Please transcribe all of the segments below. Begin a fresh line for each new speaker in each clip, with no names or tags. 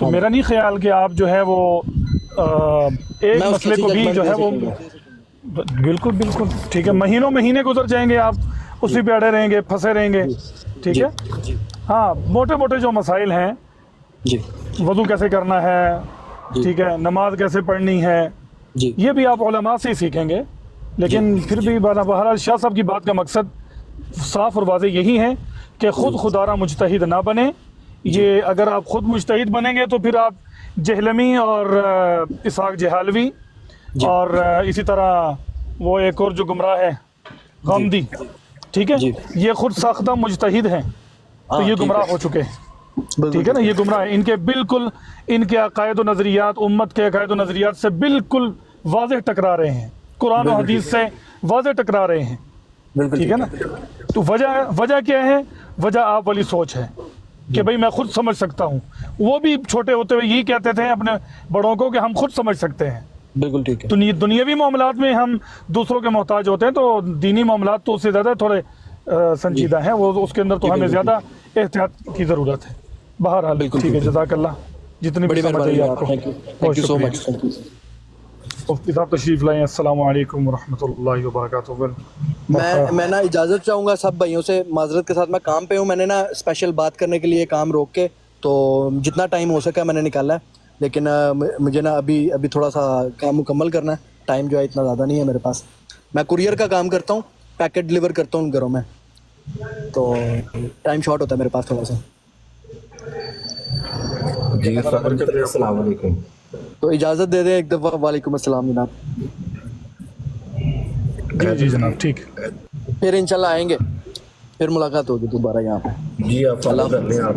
تو میرا نہیں خیال کہ آپ جو ہے وہ ایک مسئلے کو بھی جو ہے وہ بالکل بالکل ٹھیک ہے، مہینے گزر جائیں گے، آپ اسی پہ اڑے رہیں گے، پھنسے رہیں گے، ٹھیک ہے۔ ہاں موٹے موٹے جو مسائل ہیں،
جی
وضو کیسے کرنا ہے، ٹھیک ہے، نماز کیسے پڑھنی ہے،
جی
یہ بھی آپ علماء سے ہی سیکھیں گے۔ لیکن پھر بھی بہرحال شاہ صاحب کی بات کا مقصد صاف اور واضح یہی ہے کہ خودارہ مجتہد نہ بنے۔ یہ اگر آپ خود مجتہد بنیں گے تو پھر آپ جہلمی اور اسحاق جہالوی اور اسی طرح وہ ایک اور جو گمراہ ہے غامدی، ٹھیک ہے، یہ خود ساختہ مجتہد ہیں، تو یہ گمراہ ہو چکے ہیں، ٹھیک ہے نا، یہ گمراہ ہیں۔ ان کے بالکل ان کے عقائد و نظریات امت کے عقائد و نظریات سے بالکل واضح ٹکرا رہے ہیں، قرآن و حدیث سے واضح ٹکرا رہے ہیں، ٹھیک ہے نا۔ تو وجہ کیا ہے؟ وجہ آپ والی سوچ ہے کہ بھئی میں خود سمجھ سکتا ہوں۔ وہ بھی چھوٹے ہوتے ہوئے یہی کہتے تھے اپنے بڑوں کو کہ ہم خود سمجھ سکتے ہیں۔
بالکل ٹھیک ہے۔
دنیاوی معاملات میں ہم دوسروں کے محتاج ہوتے ہیں، تو دینی معاملات تو اس سے زیادہ تھوڑے سنجیدہ ہیں، وہ اس کے اندر تو ہمیں زیادہ احتیاط کی ضرورت ہے۔ بہرحال ٹھیک ہے، جزاک اللہ، جتنی بھی سمجھ آئی آپ کو،
تھینک یو سو مچ۔
مفتی صاحب تشریف لائیں۔ السلام علیکم ورحمۃ اللہ وبرکاتہ۔
میں نا اجازت چاہوں گا سب بھائیوں سے، معذرت کے ساتھ، میں کام پہ ہوں، میں نے نا اسپیشل بات کرنے کے لیے کام روک کے تو جتنا ٹائم ہو سکا میں نے نکالا ہے، لیکن مجھے نا ابھی تھوڑا سا کام مکمل کرنا ہے، ٹائم جو ہے اتنا زیادہ نہیں ہے میرے پاس۔ میں کوریئر کا کام کرتا ہوں، پیکٹ ڈلیور کرتا ہوں گھروں میں، تو ٹائم شارٹ ہوتا ہے میرے پاس تھوڑا سا۔
جی السلام علیکم۔
تو اجازت دے دیں ایک دفعہ۔ وعلیکم السلام جناب۔
جی جناب، ٹھیک،
پھر انشاءاللہ آئیں گے، پھر ملاقات ہوگی دوبارہ یہاں پہ۔
جی آپ فالو کر لیں آپ۔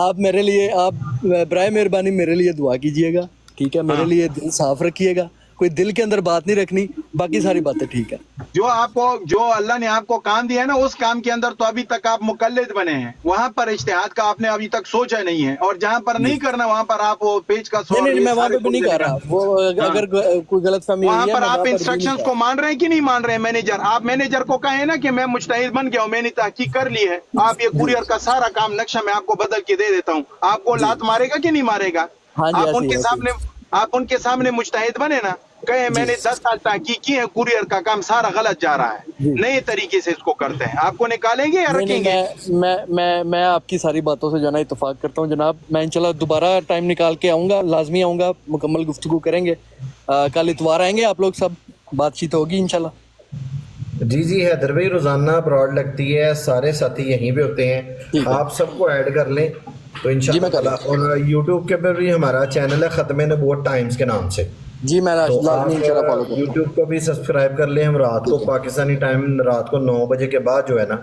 آپ میرے لیے، آپ برائے مہربانی میرے لیے دعا کیجیے گا، ٹھیک ہے، میرے لیے دل صاف رکھیے گا، کوئی دل کے اندر بات نہیں رکھنی، باقی ساری باتیں ٹھیک ہے۔
جو اللہ نے آپ کو کام دیا ہے نا، اس کام کے اندر تو ابھی تک آپ مقلد بنے ہیں، وہاں پر اجتہاد کا آپ نے ابھی تک سوچا نہیں ہے، اور جہاں پر نہیں کرنا وہاں پر آپ وہ پیچ کا سوچ۔
نہیں میں وہاں پہ بھی نہیں کر رہا، وہ اگر کوئی غلط فہمی
وہاں پر آپ انسٹرکشنز کو مان رہے ہیں کہ نہیں مان رہے ہیں؟ مینیجر، آپ مینیجر کو کہیں نا کہ میں مجتہد بن گیا ہوں، میں نے تحقیق کر لی ہے، آپ یہ کوریئر کا سارا کام نقشہ میں آپ کو بدل کے دے دیتا ہوں، آپ کو لات مارے گا کہ نہیں مارے گا؟ آپ ان کے سامنے مجتہد بنے نا، کہیں میں نے 10 سال تحقیق کی ہے، کوریئر کا کام سارا غلط جا رہا ہے، نئے طریقے سے اس کو کرتے ہیں، آپ کو نکالیں گے یا رکھیں گے؟
میں آپ کی ساری باتوں سے جو ہے نا اتفاق کرتا ہوں جناب، میں انشاءاللہ دوبارہ ٹائم نکال کے آؤں گا، لازمی آؤں گا، مکمل گفتگو کریں گے، کل اتوار آئیں گے، آپ لوگ سب بات چیت ہوگی انشاءاللہ۔
جی حیدر بھائی روزانہ براڈ لگتی ہے، سارے ساتھی یہیں پہ ہوتے ہیں، آپ سب کو ایڈ کر لیں تو انشاءاللہ۔ اور یوٹیوب کے پر بھی ہمارا چینل ہے ختم نبوت ٹائمز کے نام سے،
جی میں لازمی انشاءاللہ فالو کروں گا۔
یوٹیوب کو بھی سبسکرائب کر لیں، ہم رات کو پاکستانی ٹائم رات کو 9 بجے کے بعد جو ہے نا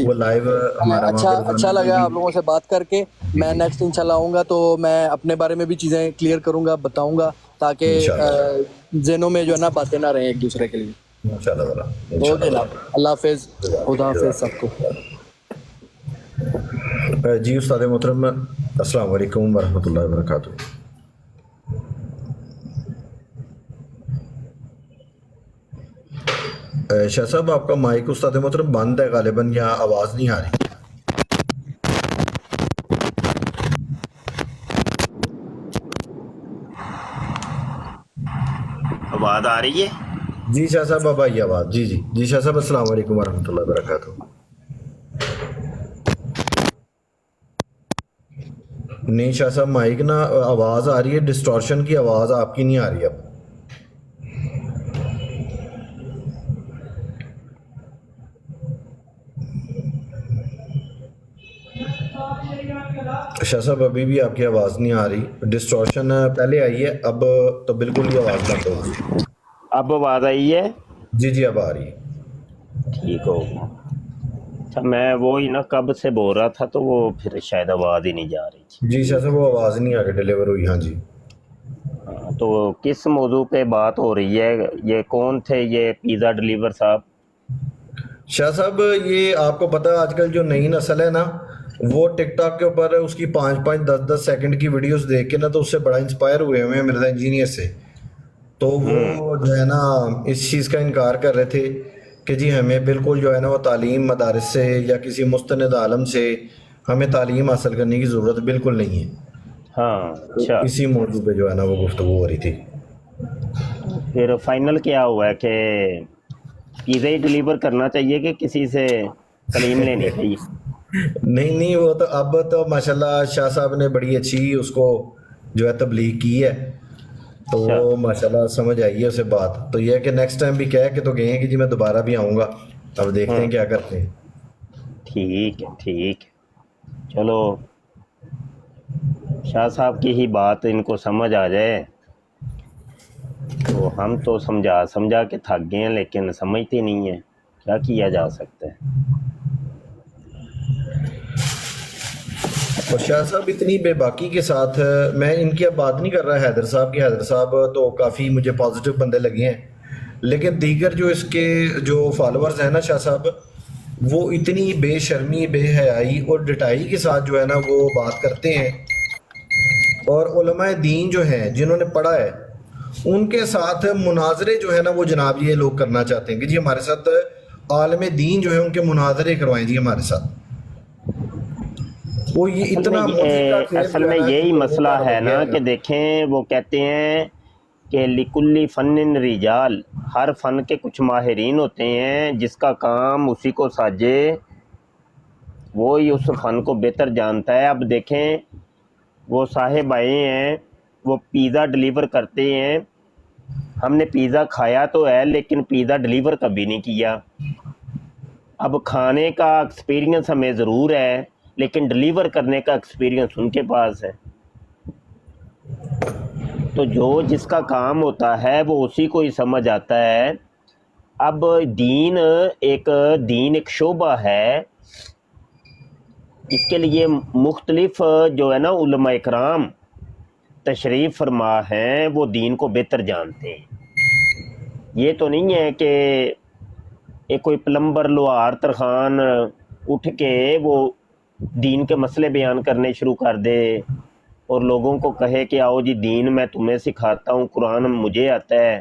وہ لائیو ہمارا
اچھا لگا آپ لوگوں سے بات کر کے، میں نیکسٹ انشاءاللہ آؤں گا تو میں اپنے بارے میں بھی چیزیں کلیئر کروں گا، بتاؤں گا، تاکہ ذہنوں میں جو ہے نا باتیں نہ رہیں ایک دوسرے کے لیے۔ اوکے جناب، اللہ حافظ، خدا حافظ سب کو۔
جی استاد محترم السلام علیکم ورحمۃ اللہ وبرکاتہ۔ شاہ صاحب آپ کا مائک استاد محترم بند ہے غالباً، یا آواز نہیں آ رہی؟
آواز آ رہی ہے؟
جی شاہ صاحب اب آئی آواز۔ جی شاہ صاحب السلام علیکم ورحمۃ اللہ وبرکاتہ۔ نہیں شاہ صاحب مائک نا آواز آ رہی ہے، ڈسٹورشن کی آواز آپ کی نہیں آ رہی اب۔ شاہ صاحب ابھی بھی آپ کی آواز نہیں آ رہی، ڈسٹورشن پہلے آئی ہے، اب تو بالکل ہی آواز بند ہو گئی۔
اب آواز آئی ہے؟
جی اب آ رہی ہے۔
ٹھیک ہو گیا۔ اچھا میں وہی نا کب سے بول رہا تھا تو وہ پھر شاید آواز ہی نہیں جا رہی تھی۔
جی شاہ صاحب وہ آواز نہیں آگے ڈیلیور ہوئی۔ ہاں جی
تو کس موضوع پہ بات ہو رہی ہے؟ یہ کون تھے یہ پیزا ڈلیور صاحب؟
شاہ صاحب یہ آپ کو پتہ آج کل جو نئی نسل ہے نا، وہ ٹک ٹاک کے اوپر اس کی 5-5 10 سیکنڈ کی ویڈیوز دیکھ کے نا تو اس سے بڑا انسپائر ہوئے ہوئے ہیں مرزا انجینئر سے. تو وہ جو ہے نا اس چیز کا انکار کر رہے تھے کہ جی ہمیں بالکل جو ہے نا وہ تعلیم مدارس سے یا کسی مستند عالم سے ہمیں تعلیم حاصل کرنے کی ضرورت بالکل نہیں ہے.
ہاں اچھا.
اسی موضوع پہ جو ہے نا وہ گفتگو ہو رہی تھی.
پھر فائنل کیا ہوا ہے کہ پیزا ہی ڈلیور کرنا چاہیے کہ کسی سے تعلیم لینی چاہیے؟
نہیں وہ تو اب تو ماشاءاللہ شاہ صاحب نے بڑی اچھی اس کو جو ہے تبلیغ کی ہے تو ماشاءاللہ سمجھ آئی ہے اسے بات. تو یہ ہے کہ نیکسٹ ٹائم بھی کہہ کے تو گئے ہیں کہ جی میں دوبارہ بھی آؤں گا, اب دیکھتے ہیں کیا کرتے ہیں.
ٹھیک ہے ٹھیک ہے. چلو شاہ صاحب کی ہی بات ان کو سمجھ آ جائے تو ہم تو سمجھا کے تھک گئے ہیں, لیکن سمجھتے نہیں ہیں. کیا کیا جا سکتا ہے.
اور شاہ صاحب اتنی بے باکی کے ساتھ, میں ان کی اب بات نہیں کر رہا حیدر صاحب کی, حیدر صاحب تو کافی مجھے پازیٹیو بندے لگے ہیں, لیکن دیگر جو اس کے جو فالوورز ہیں نا شاہ صاحب, وہ اتنی بے شرمی بے حیائی اور ڈٹائی کے ساتھ جو ہے نا وہ بات کرتے ہیں. اور علماء دین جو ہیں جنہوں نے پڑھا ہے ان کے ساتھ مناظرے جو ہے نا وہ جناب یہ لوگ کرنا چاہتے ہیں کہ جی ہمارے ساتھ عالم دین جو ہے ان کے مناظرے کروائیں جی ہمارے ساتھ. وہ یہ اتنا
اصل میں یہی مسئلہ ہے نا کہ دیکھیں وہ کہتے ہیں کہ لکلی فن رجال, ہر فن کے کچھ ماہرین ہوتے ہیں, جس کا کام اسی کو ساجے وہی اس فن کو بہتر جانتا ہے. اب دیکھیں وہ صاحب آئے ہیں, وہ پیزا ڈلیور کرتے ہیں, ہم نے پیزا کھایا تو ہے لیکن پیزا ڈلیور کبھی نہیں کیا. اب کھانے کا ایکسپیرینس ہمیں ضرور ہے لیکن ڈلیور کرنے کا ایکسپیرینس ان کے پاس ہے. تو جو جس کا کام ہوتا ہے وہ اسی کو ہی سمجھ آتا ہے. اب دین ایک شعبہ ہے, اس کے لیے مختلف جو ہے نا علماء اکرام تشریف فرما ہیں, وہ دین کو بہتر جانتے ہیں. یہ تو نہیں ہے کہ ایک کوئی پلمبر لوہار ترخان اٹھ کے وہ دین کے مسئلے بیان کرنے شروع کر دے اور لوگوں کو کہے کہ آؤ جی دین میں تمہیں سکھاتا ہوں, قرآن مجھے آتا ہے,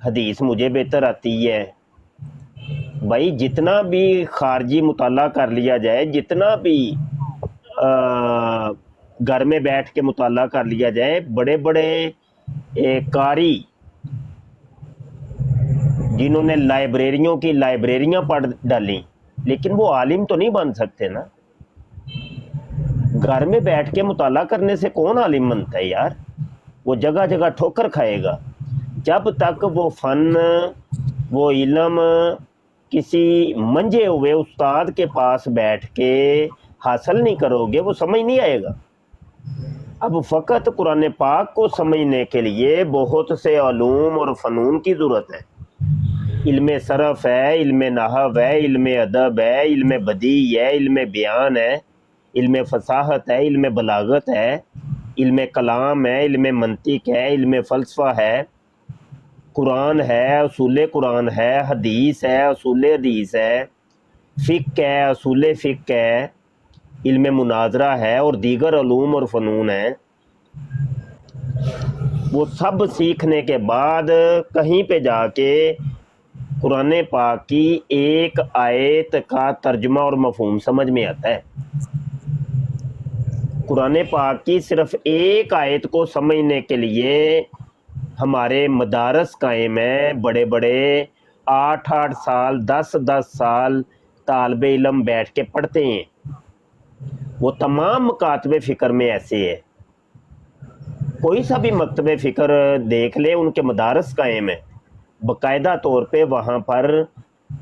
حدیث مجھے بہتر آتی ہے. بھائی جتنا بھی خارجی مطالعہ کر لیا جائے, جتنا بھی گھر میں بیٹھ کے مطالعہ کر لیا جائے, بڑے بڑے قاری جنہوں نے لائبریریوں کی لائبریریاں پڑھ ڈالیں, لیکن وہ عالم تو نہیں بن سکتے نا. گھر میں بیٹھ کے مطالعہ کرنے سے کون عالم بنتا ہے یار؟ وہ جگہ جگہ ٹھوکر کھائے گا. جب تک وہ فن وہ علم کسی منجے ہوئے استاد کے پاس بیٹھ کے حاصل نہیں کرو گے وہ سمجھ نہیں آئے گا. اب فقط قرآن پاک کو سمجھنے کے لیے بہت سے علوم اور فنون کی ضرورت ہے. علم صرف ہے, علم نحو ہے, علم ادب ہے, علم بدیع ہے, علم بیان ہے, علم فصاحت ہے, علم بلاغت ہے, علم کلام ہے, علم منطق ہے, علم فلسفہ ہے, قرآن ہے, اصول قرآن ہے, حدیث ہے, اصول حدیث ہے, فقہ ہے, اصول فقہ ہے, علم مناظرہ ہے اور دیگر علوم اور فنون ہیں. وہ سب سیکھنے کے بعد کہیں پہ جا کے قرآن پاک کی ایک آیت کا ترجمہ اور مفہوم سمجھ میں آتا ہے. قرآن پاک کی صرف ایک آیت کو سمجھنے کے لیے ہمارے مدارس قائم ہیں, بڑے بڑے 8-8 سال 10-10 سال طالب علم بیٹھ کے پڑھتے ہیں. وہ تمام مکاتب فکر میں ایسے ہے, کوئی سا بھی مکتب فکر دیکھ لے ان کے مدارس قائم ہیں, باقاعدہ طور پہ وہاں پر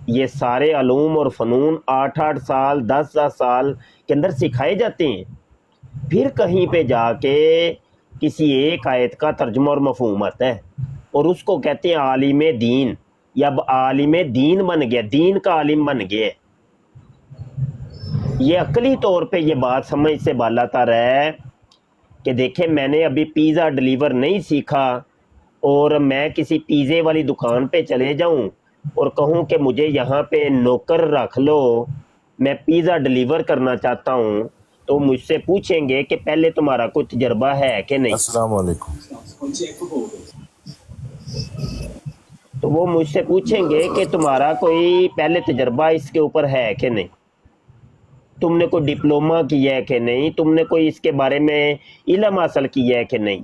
یہ سارے علوم اور فنون 8-8 سال 10-10 سال کے اندر سکھائے جاتے ہیں. پھر کہیں پہ جا کے کسی ایک آیت کا ترجمہ اور مفہوم آتا ہے اور اس کو کہتے ہیں عالم دین, یا اب عالم دین بن گیا, دین کا عالم بن گیا. یہ عقلی طور پہ یہ بات سمجھ سے بالا تر ہے کہ دیکھیں میں نے ابھی پیزا ڈلیور نہیں سیکھا اور میں کسی پیزے والی دکان پہ چلے جاؤں اور کہوں کہ مجھے یہاں پہ نوکر رکھ لو میں پیزا ڈلیور کرنا چاہتا ہوں تو مجھ سے پوچھیں گے کہ پہلے تمہارا کوئی تجربہ ہے کہ نہیں.
السلام علیکم.
تو وہ مجھ سے پوچھیں گے کہ تمہارا کوئی پہلے تجربہ اس کے اوپر ہے کہ نہیں, تم نے کوئی ڈپلومہ کیا ہے کہ نہیں, تم نے کوئی اس کے بارے میں علم حاصل کیا ہے کہ نہیں.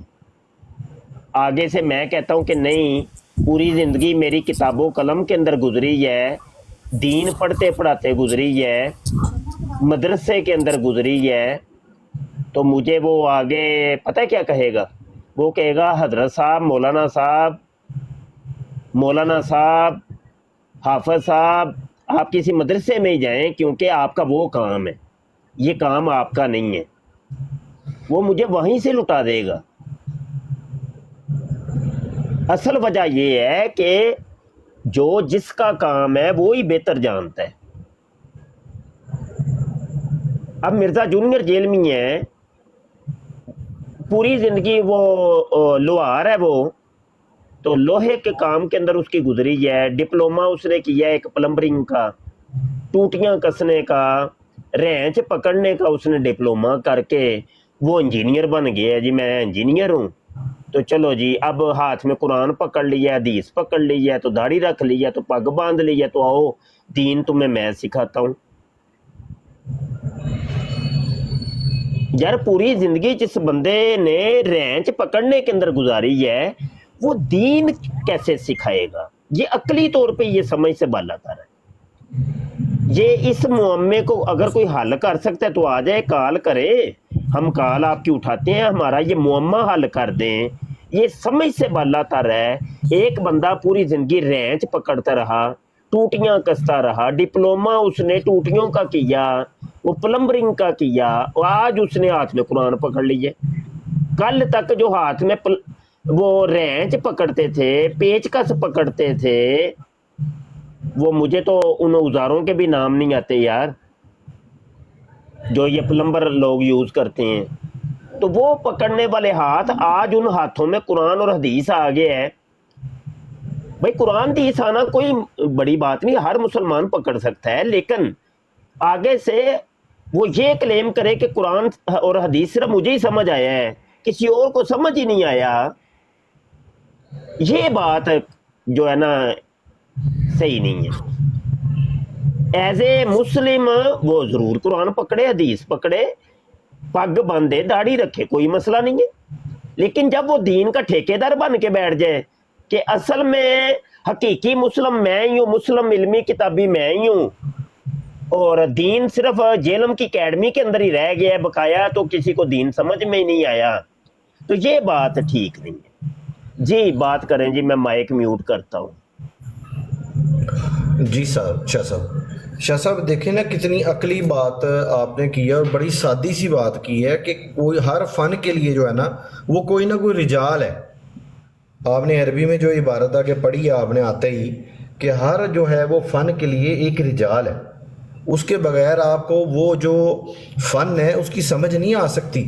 آگے سے میں کہتا ہوں کہ نہیں, پوری زندگی میری کتاب و قلم کے اندر گزری ہے, دین پڑھتے پڑھاتے گزری ہے, مدرسے کے اندر گزری ہے, تو مجھے وہ آگے پتہ کیا کہے گا؟ وہ کہے گا حضرت صاحب, مولانا صاحب, حافظ صاحب, آپ کسی مدرسے میں ہی جائیں, کیونکہ آپ کا وہ کام ہے, یہ کام آپ کا نہیں ہے. وہ مجھے وہیں سے لٹا دے گا. اصل وجہ یہ ہے کہ جو جس کا کام ہے وہی بہتر جانتا ہے. اب مرزا جونیئر جیل میں ہے, پوری زندگی وہ لوہار ہے, وہ تو لوہے کے کام کے اندر اس کی گزری ہے. ڈپلومہ اس نے کیا ایک پلمبرنگ کا, ٹوٹیاں کسنے کا, رینچ پکڑنے کا اس نے ڈپلومہ کر کے وہ انجینئر بن گیا. جی میں انجینئر ہوں, تو چلو جی اب ہاتھ میں قرآن پکڑ لیا, حدیث پکڑ لیا, تو داڑھی رکھ لیا, تو پگ باندھ لیا, تو آؤ دین تمہیں میں سکھاتا ہوں. یار پوری زندگی جس بندے نے رینچ پکڑنے کے اندر گزاری ہے وہ دین کیسے سکھائے گا؟ یہ عقلی طور پہ یہ سمجھ سے بالا تر ہے. یہ اس معمے کو اگر کوئی حل کر سکتا ہے تو آ جائے, کال کرے, ہم کال آپ کی اٹھاتے ہیں, ہمارا یہ معمہ حل کر دیں. یہ سمجھ سے بالا تر ہے. ایک بندہ پوری زندگی رینچ پکڑتا رہا, ٹوٹیاں کستا رہا, ڈپلومہ اس نے ٹوٹیوں کا کیا, وہ پلمبرنگ کا کیا, اور آج اس نے ہاتھ میں قرآن پکڑ لیے. کل تک جو ہاتھ میں وہ رینچ پکڑتے تھے, پیچ کس پکڑتے تھے, وہ مجھے تو ان اوزاروں کے بھی نام نہیں آتے یار جو یہ پلمبر لوگ یوز کرتے ہیں. تو وہ پکڑنے والے ہاتھ آج ان ہاتھوں میں قرآن اور حدیث آ گئے ہے. بھائی قرآن حدیث آنا کوئی بڑی بات نہیں, ہر مسلمان پکڑ سکتا ہے, لیکن آگے سے وہ یہ کلیم کرے کہ قرآن اور حدیث صرف مجھے ہی سمجھ آیا ہے, کسی اور کو سمجھ ہی نہیں آیا, یہ بات جو ہے نا صحیح نہیں ہے. ایز اے مسلم وہ ضرور قرآن پکڑے, حدیث پکڑے, پگ باندھے, داڑھی رکھے, کوئی مسئلہ نہیں ہے. لیکن جب وہ دین کا ٹھیکیدار بن کے بیٹھ جائے کہ اصل میں حقیقی مسلم میں ہی ہوں, مسلم علمی کتابی میں ہی ہوں, اور دین صرف جیلم کی اکیڈمی کے اندر ہی رہ گیا ہے بقایا, تو کسی کو دین سمجھ میں ہی نہیں آیا, تو یہ بات ٹھیک نہیں ہے. جی بات کریں جی, میں مائک میوٹ کرتا ہوں.
جی صاحب, شاہ صاحب دیکھیں نا کتنی عقلی بات آپ نے کی ہے, اور بڑی سادی سی بات کی ہے کہ کوئی ہر فن کے لیے جو ہے نا وہ کوئی نہ کوئی رجال ہے. آپ نے عربی میں جو عبارت آگے پڑھی ہے آپ نے آتے ہی کہ ہر جو ہے وہ فن کے لیے ایک رجال ہے, اس کے بغیر آپ کو وہ جو فن ہے اس کی سمجھ نہیں آ سکتی.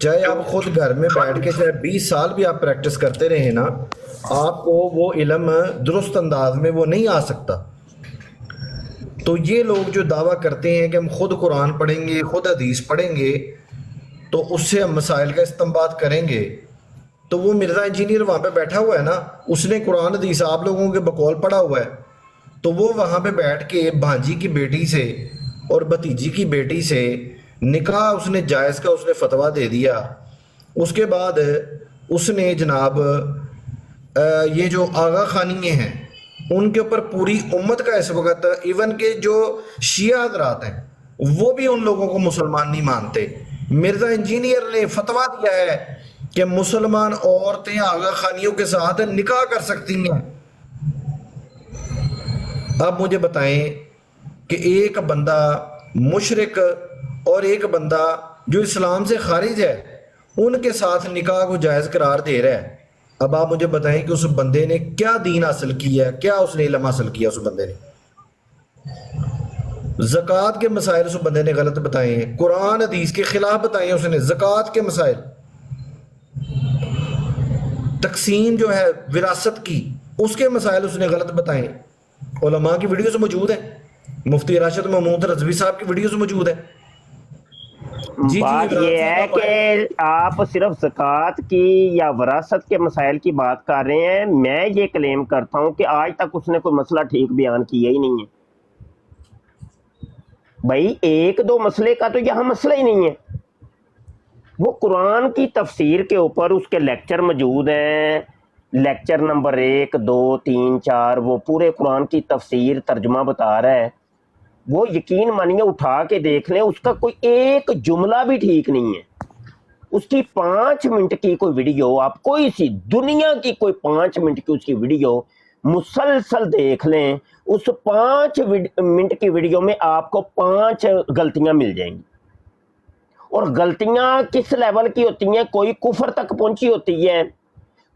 چاہے آپ خود گھر میں بیٹھ کے چاہے 20 سال بھی آپ پریکٹس کرتے رہے نا, آپ کو وہ علم درست انداز میں وہ نہیں آ سکتا. تو یہ لوگ جو دعویٰ کرتے ہیں کہ ہم خود قرآن پڑھیں گے, خود حدیث پڑھیں گے, تو اس سے ہم مسائل کا استنباط کریں گے, تو وہ مرزا انجینئر وہاں پہ بیٹھا ہوا ہے نا, اس نے قرآن حدیث آپ لوگوں کے بقول پڑھا ہوا ہے, تو وہ وہاں پہ بیٹھ کے بھانجی کی بیٹی سے اور بھتیجی کی بیٹی سے نکاح اس نے جائز کا اس نے فتویٰ دے دیا. اس کے بعد اس نے جناب یہ جو آغا خانیے ہیں ان کے اوپر پوری امت کا اس وقت, ایون کہ جو شیعہ حضرات ہیں وہ بھی ان لوگوں کو مسلمان نہیں مانتے. مرزا انجینئر نے فتویٰ دیا ہے کہ مسلمان عورتیں آغا خانیوں کے ساتھ نکاح کر سکتی ہیں. اب مجھے بتائیں کہ ایک بندہ مشرک اور ایک بندہ جو اسلام سے خارج ہے ان کے ساتھ نکاح کو جائز قرار دے رہا ہے. اب آپ مجھے بتائیں کہ اس بندے نے کیا دین حاصل کیا ہے, کیا اس نے علم حاصل کیا؟ اس بندے نے زکوٰۃ کے مسائل اس بندے نے غلط بتائے ہیں, قرآن حدیث کے خلاف بتائے ہیں اس نے. زکوٰۃ کے مسائل, تقسیم جو ہے وراثت کی, اس کے مسائل اس نے غلط بتائے. علماء کی ویڈیوز موجود ہیں, مفتی راشد محمود رضوی صاحب کی ویڈیوز موجود ہے. جی
بات
عمران
یہ ہے
صاحب
کہ آپ صرف زکوٰۃ کی یا وراثت کے مسائل کی بات کر رہے ہیں. میں یہ کلیم کرتا ہوں کہ آج تک اس نے کوئی مسئلہ ٹھیک بیان کیا ہی نہیں ہے. بھائی ایک دو مسئلے کا تو یہاں مسئلہ ہی نہیں ہے. وہ قرآن کی تفسیر کے اوپر اس کے لیکچر موجود ہیں، لیکچر نمبر 1 2 3 4، وہ پورے قرآن کی تفسیر ترجمہ بتا رہا ہے. وہ یقین مانیے اٹھا کے دیکھ لیں، اس کا کوئی ایک جملہ بھی ٹھیک نہیں ہے. اس کی 5 منٹ کی کوئی ویڈیو، آپ کوئی سی دنیا کی کوئی 5 منٹ کی اس کی ویڈیو مسلسل دیکھ لیں، اس 5 منٹ کی ویڈیو میں آپ کو 5 غلطیاں مل جائیں گی. اور غلطیاں کس لیول کی ہوتی ہیں؟ کوئی کفر تک پہنچی ہوتی ہے،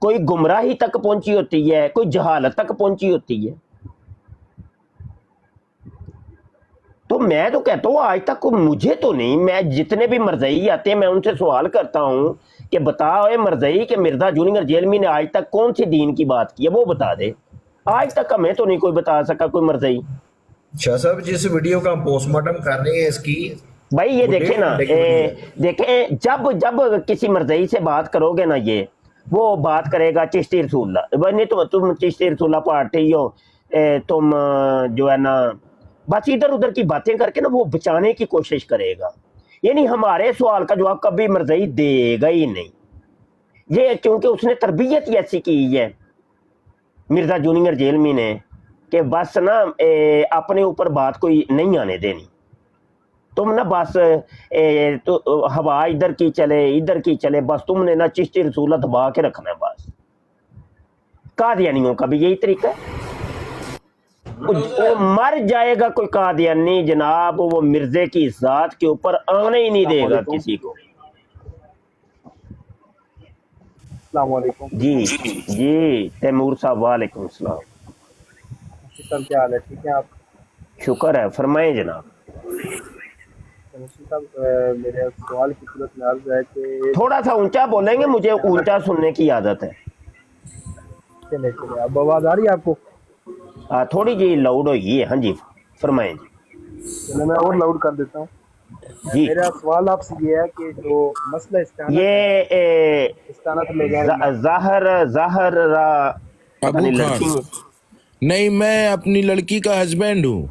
کوئی گمراہی تک پہنچی ہوتی ہے، کوئی جہالت تک پہنچی ہوتی ہے. تو میں تو کہتا ہوں آج تک مجھے تو نہیں، میں جتنے بھی مرزئی آتے ہیں میں ان سے سوال کرتا ہوں کہ بتاؤ اے مرزئی کہ مرزا جونیئر جیلمی نے آج تک کون سی دین کی بات کی ہے، وہ بتا دے. آج تک ہمیں تو نہیں کوئی بتا سکا کوئی مرزئی.
شاہ صاحب جس ویڈیو کا ہم پوسٹ مارٹم کر رہے ہیں اس کی
بھائی یہ دیکھیں نا، دیکھیں جب کسی مرزئی سے بات کرو گے نا، یہ وہ بات کرے گا چشتی رسول اللہ، نہیں تو تم چشتی رسول اللہ پارٹی ہو، تم جو ہے نا بس ادھر ادھر کی باتیں کر کے نا وہ بچانے کی کوشش کرے گا. یعنی ہمارے سوال کا جواب کبھی مرزئی دے گا ہی نہیں. یہ کیونکہ اس نے تربیت ہی ایسی کی ہے مرزا جونیئر جیلمی نے کہ بس نا اپنے اوپر بات کوئی نہیں آنے دینی. تم نا بس ہوا ادھر کی چلے بس تم نے نا چشتی رسولہ دبا کے رکھنا ہے بس. قادیانیوں کا بھی یہی طریقہ ہے. وہ مر جائے گا کوئی قادیانی جناب، وہ مرزے کی ذات کے اوپر آنے ہی نہیں دے گا کسی کو.
السلام علیکم.
جی تیمور صاحب وعلیکم السلام.
صاحب کیا حال ہے؟ ٹھیک ہے آپ؟
شکر ہے، فرمائیں جناب.
صاحب میرے سوال کی صورت میں عرض ہے کہ
تھوڑا سا اونچا بولیں گے، مجھے اونچا سننے کی عادت ہے.
چلے اب آواز آ رہی ہے آپ کو؟
تھوڑی جی لاؤڈ ہوئی ہے. ہاں جی فرمائیں جی.
چلے میں اور لاؤڈ کر دیتا ہوں.
جی
میرا سوال آپ سے یہ ہے کہ جو مسئلہ
یہ
استعانت میں غیر
ظاہر
ابو خان نہیں، میں اپنی لڑکی کا ہسبینڈ ہوں.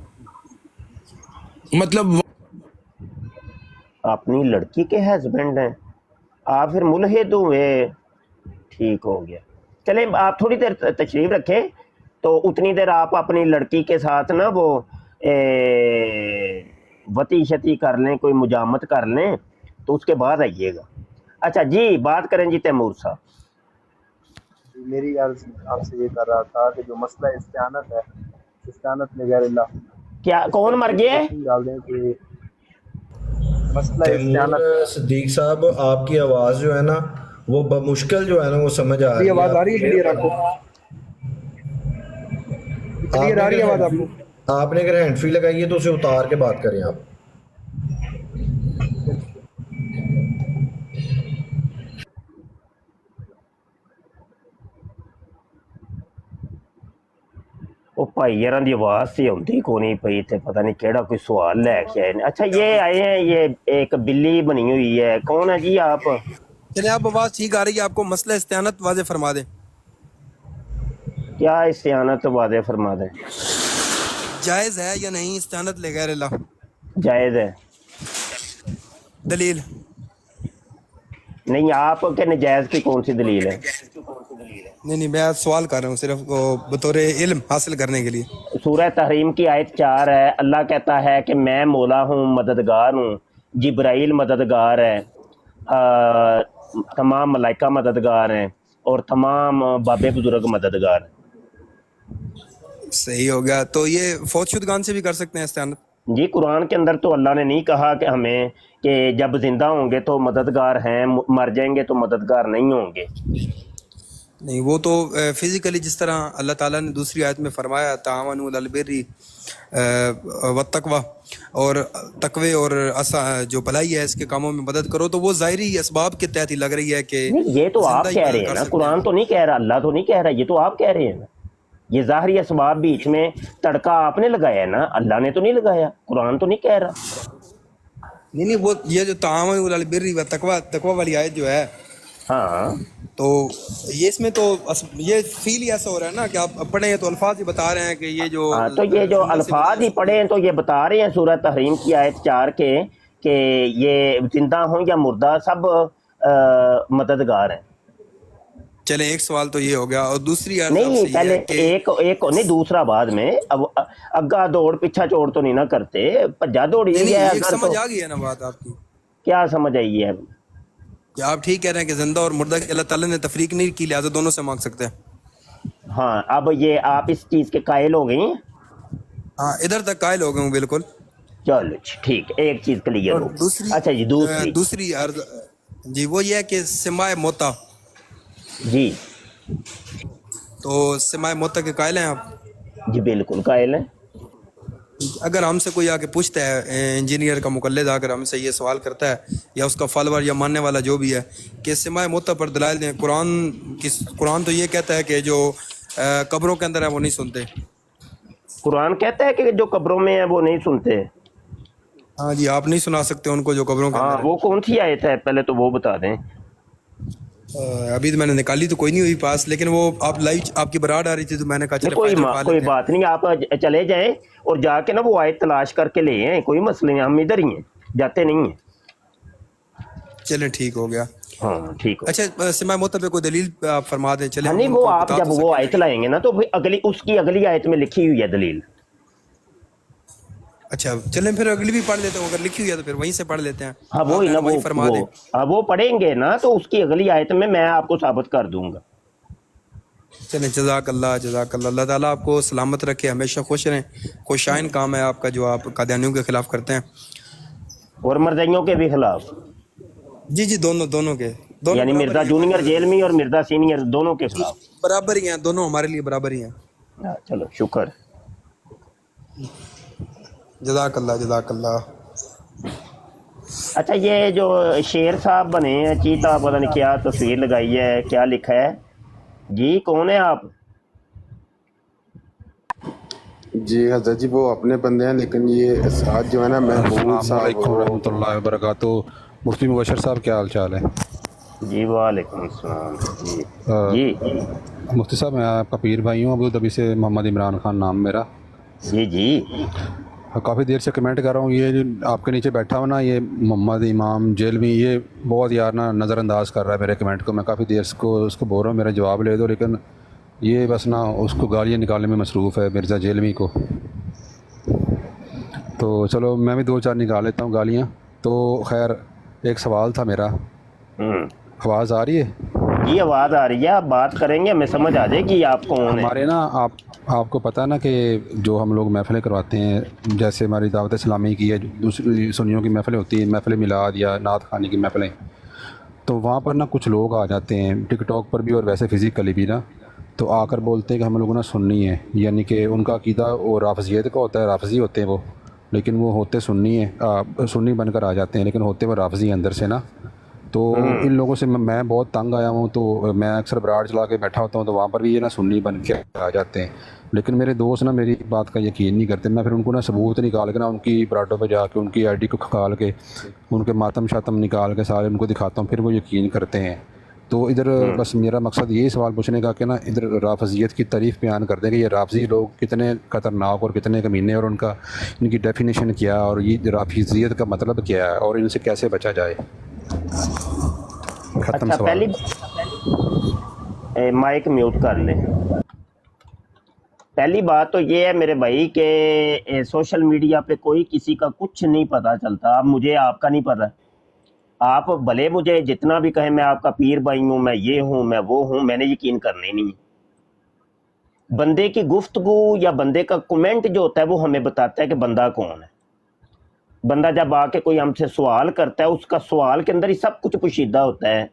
مطلب
اپنی لڑکی کے ہسبینڈ ہیں آپ، پھر ملحد ہوئے. ٹھیک ہو گیا. چلیں آپ تھوڑی دیر تشریف رکھیں، تو اتنی دیر آپ اپنی لڑکی کے ساتھ نا وہ وتی شتی کر لیں، کوئی مجامت کر لیں، تو اس کے بعد آئیے گا. اچھا جی بات کریں جی تیمور صاحب.
میری عرض آپ سے یہ کر رہا تھا کہ جو مسئلہ استعانت ہے، استعانت میں غیر اللہ،
کیا کون مر گیا ہے؟
ڈال دیں کہ مسئلہ
تیمور
استعانت.
صدیق صاحب آپ کی آواز جو ہے نا وہ بمشکل جو ہے نا وہ سمجھ آ رہی ہے.
آواز آ رہی ہے کلیئر آپ کو؟ کلیئر آ رہی ہے آواز آپ کو؟
آپ نے اگر ہینڈ فری لگائی ہے تو اسے اتار کے بات کریں آپ.
وہ بھائی یار دی آواز سے ہوتی کو نہیں پئی تھے، پتہ نہیں کیڑا کوئی سوال لے کے آئے. اچھا یہ آئے ہیں، یہ ایک بلی بنی ہوئی ہے، کون ہے جی آپ؟
چلے آپ آواز ٹھیک آ رہی ہے آپ کو، مسئلہ استعانت واضح فرما دیں.
کیا استعانت واضح فرما دیں.
جائز ہے یا نہیں استعانت لغیر اللہ؟
جائز ہے.
دلیل؟
نہیں، آپ کے نجائز کی کون سی دلیل ہے؟
نہیں میں سوال کر رہا ہوں صرف بطور علم حاصل کرنے کے لیے.
سورہ تحریم کی آیت 4 ہے. اللہ کہتا ہے کہ میں مولا ہوں، مددگار ہوں. جبرائیل مددگار ہے، تمام ملائکہ مددگار ہیں، اور تمام بابے بزرگ مددگار ہیں.
صحیح ہو گیا. تو یہ فوت شدگان سے بھی کر سکتے ہیں استعانت؟
جی قرآن کے اندر تو اللہ نے نہیں کہا کہ ہمیں کہ جب زندہ ہوں گے تو مددگار ہیں، مر جائیں گے تو مددگار نہیں ہوں گے.
نہیں وہ تو فزیکلی جس طرح اللہ تعالیٰ نے دوسری آیت میں فرمایا تعاونوا علی البر والتقوی، اور تقوی اور جو بھلائی ہے اس کے کاموں میں مدد کرو، تو وہ ظاہری اسباب کے تحت ہی لگ رہی ہے کہ
نہیں، یہ تو آپ کہہ رہے ہیں نا، قرآن تو نہیں کہہ رہا، اللہ تو نہیں کہہ رہا، یہ تو آپ کہہ رہے ہیں نا. یہ ظاہری اسباب بیچ میں تڑکا آپ نے لگایا ہے نا, اللہ نے تو نہیں لگایا, قرآن تو نہیں کہہ رہا.
نہیں وہ یہ جو تعاون علی البر والتقوی والی آیت جو ہے,
ہاں
تو یہ اس میں تو یہ فیل ہی ایسا ہو رہا ہے نا کہ آپ پڑھیں تو الفاظ ہی بتا رہے ہیں کہ یہ جو
ہاں, تو یہ جو الفاظ ہی پڑھے ہیں تو یہ بتا رہے ہیں سورہ تحریم کی آیت 4 کے کہ یہ زندہ ہوں یا مردہ سب مددگار ہیں.
چلیں ایک سوال تو یہ ہو گیا, اور دوسری عرض آپ
نہیں
سے یہ
پہلے
ہے کہ
ایک نہیں, دوسرا بعد میں اب اگا دوڑ پیچھا چوڑ تو نہیں نہ کرتے, بھجا دوڑ
نہیں
یہ ہے.
ایک
اگر تو
سمجھ آ گئی ہے نا بات آپ کی,
کیا سمجھ آئی ہے؟
کہ آپ ٹھیک کہہ رہے ہیں کہ زندہ اور مردہ کی اللہ تعالیٰ نے تفریق نہیں کی, لہٰذا دونوں سے مانگ سکتے ہیں.
ہاں, اب یہ آپ اس چیز کے قائل ہو گئی ہیں.
ہاں ادھر تک قائل ہو گئے ہوں بالکل.
چلو ٹھیک ہے, ایک چیز کلیئر
اور
ہو.
دوسری
اچھا جی,
دوسری عرض جی وہ یہ ہے کہ سماع موتا,
جی
تو سماع موتا کے قائل ہیں آپ؟
جی بالکل قائل ہیں.
اگر ہم سے کوئی آ کے پوچھتا ہے, انجینئر کا مقلد آ کر ہم سے یہ سوال کرتا ہے, یا اس کا فالوور یا ماننے والا جو بھی ہے, کہ سماع موتا پر دلائل دیں, قرآن تو یہ کہتا ہے کہ جو قبروں کے اندر ہے وہ نہیں سنتے.
قرآن کہتا ہے کہ جو قبروں میں ہیں وہ نہیں سنتے.
ہاں جی, آپ نہیں سنا سکتے ان کو جو قبروں کے
ہاں,
اندر
وہ کون سی آیت ہے پہلے تو وہ بتا دیں.
ابھی تو میں نے نکالی تو کوئی نہیں ہوئی پاس, لیکن وہ آپ لائیو آپ کی براد آ رہی تھی تو میں نے کہا چلے
کوئی بات نہیں, آپ چلے جائیں اور جا کے نا وہ آیت تلاش کر کے لے آئیں, کوئی مسئلہ نہیں, ہم ادھر ہی ہیں, جاتے نہیں ہیں.
چلیں ٹھیک ہو گیا.
ہاں ٹھیک ہو.
اچھا سماع موتا پہ کوئی دلیل آپ فرما دیں. چلیں
نہیں, وہ آپ جب وہ آیت لائیں گے نا تو اس کی اگلی آیت میں لکھی ہوئی ہے دلیل.
اچھا چلیں پھر اگلی بھی پڑھ لیتے ہیں, اگر لکھی ہوئی ہے تو پھر وہیں سے پڑھ لیتے ہیں.
ہاں وہی نا,
وہی فرما دیں.
وہ پڑھیں گے نا تو اس کی اگلی آیت میں آپ کو ثابت کر دوں گا.
چلیں جزاک اللہ, جزاک اللہ, اللہ تعالیٰ آپ کو سلامت رکھے, ہمیشہ خوش رہیں. خوشائن کام ہے آپ کا جو آپ قادیانیوں کے خلاف کرتے ہیں,
اور مرزائیوں کے بھی خلاف.
جی جی, دونوں کے, دونوں
یعنی مرزا جونیئر جیل میں اور مرزا سینئر دونوں کے خلاف
برابر ہی ہیں, دونوں ہمارے لیے برابر ہی ہیں.
چلو شکر.
جزاک اللہ, جزاک اللہ.
اچھا, یہ جو شیر صاحب بنے ہیں, چیتا پتہ نہیں کیا تصویر لگائی ہے, کیا لکھا ہے جی, کون ہے آپ؟
جی حضرت جی وہ اپنے بندے ہیں, لیکن یہ ساتھ جو ہے نا محبوب
السلام
صاحب.
علیکم ورحمۃ اللہ وبرکاتہ. مفتی مبشر صاحب کیا حال چال ہے؟
جی وعلیکم السلام. جی
مفتی صاحب میں آپ کا پیر بھائی ہوں, ابوظہبی سے محمد عمران خان نام میرا.
جی
کافی دیر سے کمنٹ کر رہا ہوں, یہ جو آپ کے نیچے بیٹھا ہوں نا, یہ محمد امام جیلوی, یہ بہت یار نا نظر انداز کر رہا ہے میرے کمنٹ کو. میں کافی دیر سے اس کو بول رہا ہوں میرا جواب لے دو, لیکن یہ بس نا اس کو گالیاں نکالنے میں مصروف ہے مرزا جیلوی کو. تو چلو میں بھی 2-4 نکال لیتا ہوں گالیاں. تو خیر ایک سوال تھا میرا, آواز آ رہی ہے؟
جی آواز آ رہی ہے, آپ بات کریں گے ہمیں سمجھ آ جائے گی آپ کون ہیں.
ہمارے نا آپ کو پتہ ہے نا کہ جو ہم لوگ محفلیں کرواتے ہیں, جیسے ہماری دعوت اسلامی کی ہے, دوسری سنیوں کی محفلیں ہوتی ہیں, محفل میلاد یا نعت خوانی کی محفلیں, تو وہاں پر نا کچھ لوگ آ جاتے ہیں ٹک ٹاک پر بھی اور ویسے فزیکلی بھی نا, تو آ کر بولتے ہیں کہ ہم لوگوں نے سننی ہے, یعنی کہ ان کا عقیدہ وہ رافضیت کا ہوتا ہے, رافضی ہوتے ہیں وہ, لیکن وہ ہوتے سنی ہیں, سنی بن کر آ جاتے ہیں, لیکن ہوتے وہ رافضی اندر سے نا. تو ان لوگوں سے میں بہت تنگ آیا ہوں, تو میں اکثر براڈ چلا کے بیٹھا ہوتا ہوں, تو وہاں پر بھی یہ نا سنی بن کے آ جاتے ہیں. لیکن میرے دوست نا میری بات کا یقین نہیں کرتے. میں پھر ان کو نا ثبوت نکال کے نا ان کی براڈوں پہ جا کے ان کی آئی ڈی کو کھال کے ان کے ماتم شاتم نکال کے سارے ان کو دکھاتا ہوں, پھر وہ یقین کرتے ہیں. تو ادھر بس میرا مقصد یہی سوال پوچھنے کا کہ نا ادھر رافضیت کی تعریف بیان کر دیں کہ یہ رافضی لوگ کتنے خطرناک اور کتنے کمینے, اور ان کی ڈیفینیشن کیا, اور یہ رافضیت کا مطلب کیا ہے, اور ان سے کیسے بچا جائے. ختم
اچھا,
سوال.
پہلی مائک میوٹ کر لیں. پہلی بات تو یہ ہے میرے بھائی کہ سوشل میڈیا پہ کوئی کسی کا کچھ نہیں پتہ چلتا. اب مجھے آپ کا نہیں پتہ, آپ بھلے مجھے جتنا بھی کہیں میں آپ کا پیر بھائی ہوں, میں یہ ہوں, میں وہ ہوں, میں نے یقین کرنا ہی نہیں. بندے کی گفتگو یا بندے کا کمنٹ جو ہوتا ہے وہ ہمیں بتاتا ہے کہ بندہ کون ہے. بندہ جب آ کے کوئی ہم سے سوال کرتا ہے, اس کا سوال کے اندر ہی سب کچھ پوشیدہ ہوتا ہے,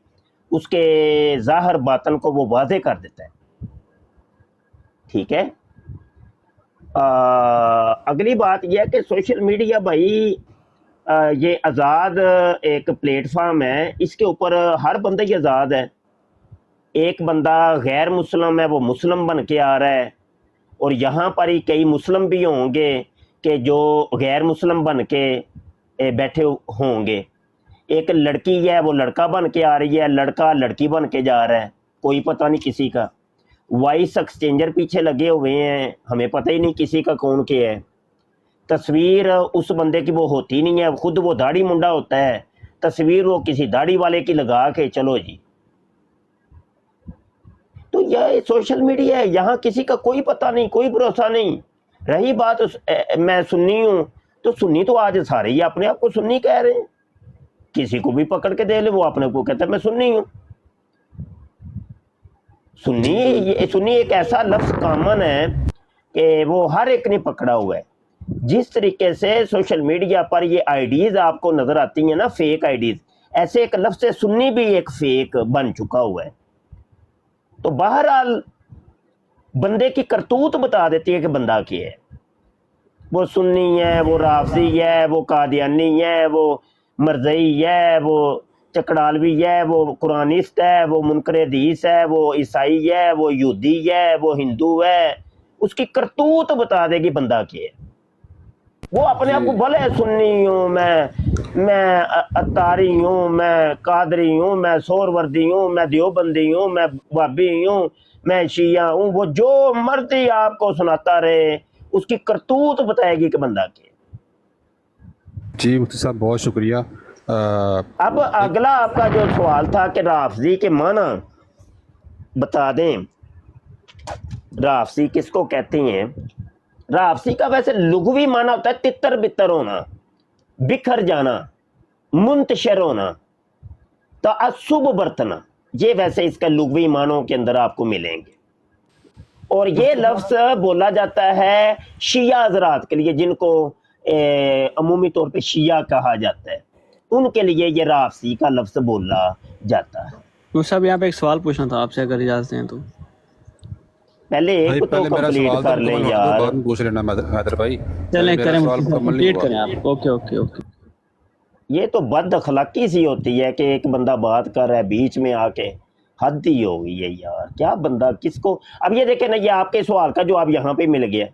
اس کے ظاہر باطن کو وہ واضح کر دیتا ہے. ٹھیک ہے. اگلی بات یہ ہے کہ سوشل میڈیا بھائی یہ آزاد ایک پلیٹ فارم ہے, اس کے اوپر ہر بندہ ہی آزاد ہے. ایک بندہ غیر مسلم ہے وہ مسلم بن کے آ رہا ہے, اور یہاں پر ہی کئی مسلم بھی ہوں گے کہ جو غیر مسلم بن کے بیٹھے ہوں گے. ایک لڑکی ہے وہ لڑکا بن کے آ رہی ہے, لڑکا لڑکی بن کے جا رہا ہے, کوئی پتہ نہیں کسی کا. وائس ایکسچینجر پیچھے لگے ہوئے ہیں, ہمیں پتہ ہی نہیں کسی کا کون کیا ہے. تصویر اس بندے کی وہ ہوتی نہیں ہے, خود وہ داڑھی منڈا ہوتا ہے, تصویر وہ کسی داڑھی والے کی لگا کے چلو جی. تو یہ سوشل میڈیا ہے, یہاں کسی کا کوئی پتہ نہیں, کوئی بھروسہ نہیں. رہی بات میں سنی ہوں, تو سنی تو آج سارے ہی اپنے آپ کو سنی کہہ رہے ہیں. کسی کو بھی پکڑ کے دے لے وہ اپنے کو کہتا ہے میں سنی ہوں. سنی ایک ایسا لفظ کامن ہے کہ وہ ہر ایک نے پکڑا ہوا ہے. جس طریقے سے سوشل میڈیا پر یہ آئیڈیز آپ کو نظر آتی ہیں نا, فیک آئیڈیز, ایسے ایک لفظ سنی بھی ایک فیک بن چکا ہوا ہے. تو بہرحال بندے کی کرتوت بتا دیتی ہے کہ بندہ کیا ہے. وہ سنی ہے, وہ رافضی ہے, وہ قادیانی ہے, وہ مرزئی ہے, وہ چکڑالوی ہے, وہ قرآنسٹ ہے, وہ منکر حدیث ہے, وہ عیسائی ہے, وہ یہودی ہے, وہ ہندو ہے. اس کی کرتوت بتا دے گی بندہ کیا ہے. وہ اپنے آپ کو بھلے سنی ہوں, میں اتاری ہوں, میں قادری ہوں, میں سہروردی ہوں, میں دیوبندی ہوں, میں وہابی ہوں, میں شیعہ ہوں, وہ جو مرضی آپ کو سناتا رہے, اس کی کرتوت بتائے گی کہ بندہ کیا.
جی مفتی صاحب بہت شکریہ.
اب اگلا آپ کا جو سوال تھا کہ رافضی کے معنی بتا دیں, رافضی کس کو کہتے ہیں. رافضی کا ویسے لغوی معنی ہوتا ہے تتر بتر ہونا, بکھر جانا, منتشر ہونا, تعصب برتنا. یہ ویسے اس کا لغوی معنوں کے اندر آپ کو ملیں گے. اور یہ لفظ بولا جاتا ہے شیعہ حضرات کے لیے, جن کو عمومی طور پہ شیعہ کہا جاتا ہے, ان کے لیے یہ رافضی کا لفظ بولا جاتا ہے.
وہ صاحب یہاں پہ ایک سوال پوچھنا تھا آپ سے, اگر اجازت ہیں تو.
پہلے ایک تو کمپلیٹ کر لیں یار.
بعد میں پوچھ لینا حیدر بھائی.
چلیں کریں, کمپلیٹ کریں آپ. اوکے.
یہ تو بد اخلاقی سی ہوتی ہے کہ ایک بندہ بات کر رہا ہے بیچ میں آ کے, حد ہی ہو گئی ہے یار. کیا بندہ کس کو. اب یہ دیکھیں نا, یہ آپ کے سوال کا جواب یہاں پہ مل گیا.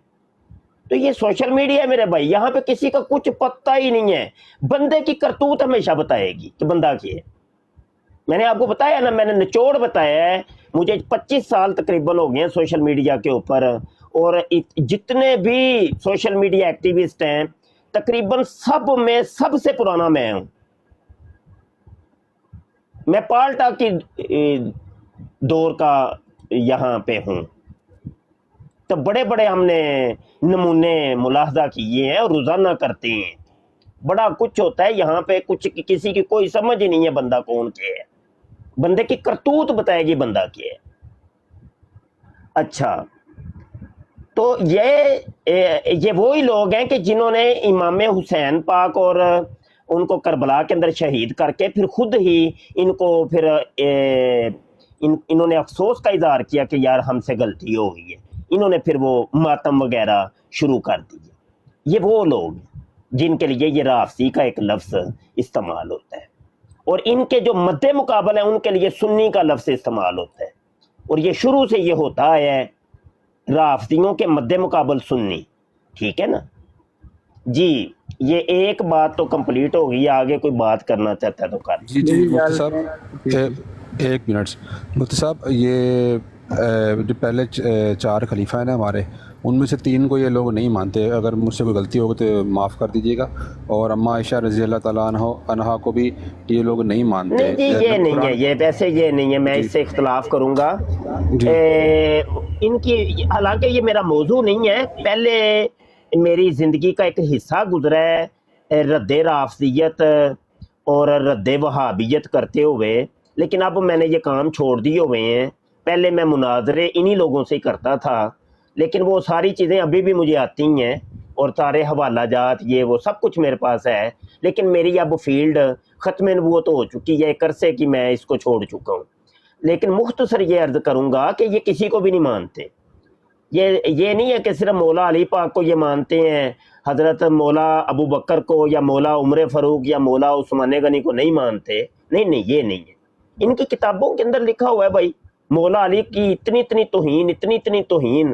تو یہ سوشل میڈیا ہے میرے بھائی, یہاں پہ کسی کا کچھ پتہ ہی نہیں ہے. بندے کی کرتوت ہمیشہ بتائے گی کہ بندہ کیا ہے. میں نے آپ کو بتایا نا, میں نے نچوڑ بتایا ہے. مجھے 25 سال تقریباً ہو گئے ہیں سوشل میڈیا کے اوپر, اور جتنے بھی سوشل میڈیا ایکٹیوسٹ ہیں تقریباً سب میں سب سے پرانا میں ہوں. میں پالٹا کی دور کا یہاں پہ ہوں. تو بڑے بڑے ہم نے نمونے ملاحظہ کیے ہیں اور روزانہ کرتے ہیں. بڑا کچھ ہوتا ہے یہاں پہ, کچھ کسی کی کوئی سمجھ نہیں ہے بندہ کون کیا ہے. بندے کی کرتوت بتائے گی بندہ کیا ہے. اچھا, تو یہ وہی لوگ ہیں کہ جنہوں نے امام حسین پاک اور ان کو کربلا کے اندر شہید کر کے پھر خود ہی ان کو پھر انہوں نے افسوس کا اظہار کیا کہ یار ہم سے غلطی ہو گئی ہے. انہوں نے پھر وہ ماتم وغیرہ شروع کر دیے. یہ وہ لوگ جن کے لیے یہ رافضی کا ایک لفظ استعمال ہوتا ہے, اور ان کے جو مد مقابل ہیں ان کے لیے سنی کا لفظ استعمال ہوتا ہے. اور یہ شروع سے یہ ہوتا ہے رافضیوں کے مد مقابل سنی. ٹھیک ہے نا جی. یہ ایک بات تو کمپلیٹ ہو گئی, آگے کوئی بات کرنا چاہتا ہے تو کر.
جی مفتی صاحب ایک منٹ. مفتی صاحب یہ جو پہلے 4 خلیفہ ہیں نا ہمارے, ان میں سے 3 کو یہ لوگ نہیں مانتے. اگر مجھ سے کوئی غلطی ہوگی تو معاف کر دیجیے گا. اور اماں عائشہ رضی اللہ تعالیٰ عنہا کو بھی یہ لوگ نہیں مانتے.
نہیں جی یہ نہیں ہے, یہ ویسے یہ نہیں ہے, میں اس سے اختلاف کروں گا. ان کی حالانکہ یہ میرا موضوع نہیں ہے, پہلے میری زندگی کا ایک حصہ گزرا ہے رد رافضیت اور رد وہابیت کرتے ہوئے, لیکن اب میں نے یہ کام چھوڑ دیے ہوئے ہیں. پہلے میں مناظرے انہی لوگوں سے ہی کرتا تھا, لیکن وہ ساری چیزیں ابھی بھی مجھے آتی ہیں, اور سارے حوالہ جات یہ وہ سب کچھ میرے پاس ہے. لیکن میری اب فیلڈ ختم نبوت ہو چکی ہے, ایک عرصے کی میں اس کو چھوڑ چکا ہوں. لیکن مختصر یہ عرض کروں گا کہ یہ کسی کو بھی نہیں مانتے. یہ نہیں ہے کہ صرف مولا علی پاک کو یہ مانتے ہیں, حضرت مولا ابو بکر کو یا مولا عمر فاروق یا مولا عثمان غنی کو نہیں مانتے. نہیں یہ نہیں ہے. ان کی کتابوں کے اندر لکھا ہوا ہے بھائی مولا علی کی اتنی توہین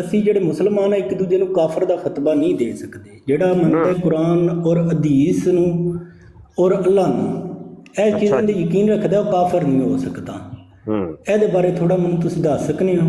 ਅਸੀਂ ਜਿਹੜੇ ਮੁਸਲਮਾਨ ਆ ਇੱਕ ਦੂਜੇ ਨੂੰ ਕਾਫਰ ਦਾ ਫਤਵਾ ਨਹੀਂ ਦੇ ਸਕਦੇ, ਜਿਹੜਾ ਮੰਨਦਾ ਕੁਰਾਨ ਔਰ ਹਦੀਸ ਨੂੰ ਔਰ ਅੱਲਾਹ ਨੂੰ, ਇਹ ਚੀਜ਼ਾਂ ਤੇ ਯਕੀਨ ਰੱਖਦਾ ਉਹ ਕਾਫਰ ਨਹੀਂ ਹੋ ਸਕਦਾ। ਇਹਦੇ ਬਾਰੇ ਥੋੜਾ ਮੈਨੂੰ ਤੁਸੀਂ ਦੱਸ ਸਕਦੇ ਹੋ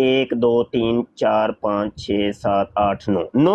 1 2 3 4 5 6 7 8 9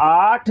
8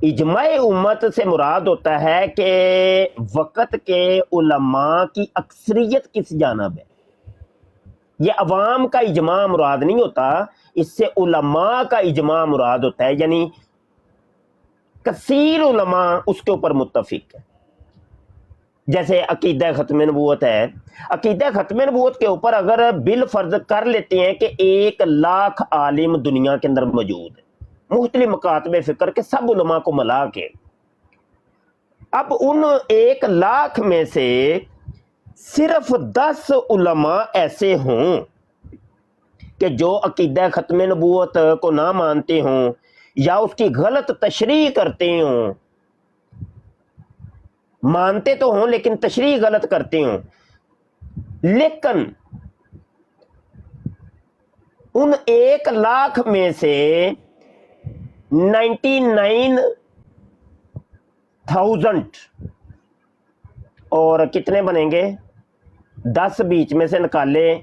اجماع امت سے مراد ہوتا ہے کہ وقت کے علماء کی اکثریت کس جانب ہے. یہ عوام کا اجماع مراد نہیں ہوتا، اس سے علماء کا اجماع مراد ہوتا ہے، یعنی کثیر علماء اس کے اوپر متفق ہے. جیسے عقیدہ ختم نبوت ہے، عقیدہ ختم نبوت کے اوپر اگر بالفرض کر لیتے ہیں کہ 1,00,000 عالم دنیا کے اندر موجود ہے، مختلف مکاتب فکر کے سب علماء کو ملا کے، اب ان 1,00,000 میں سے صرف 10 علماء ایسے ہوں کہ جو عقیدہ ختم نبوت کو نہ مانتے ہوں یا اس کی غلط تشریح کرتے ہوں، مانتے تو ہوں لیکن تشریح غلط کرتے ہوں، لیکن ان 1,00,000 میں سے 99,000 اور کتنے بنیں گے، 10 بیچ میں سے نکالے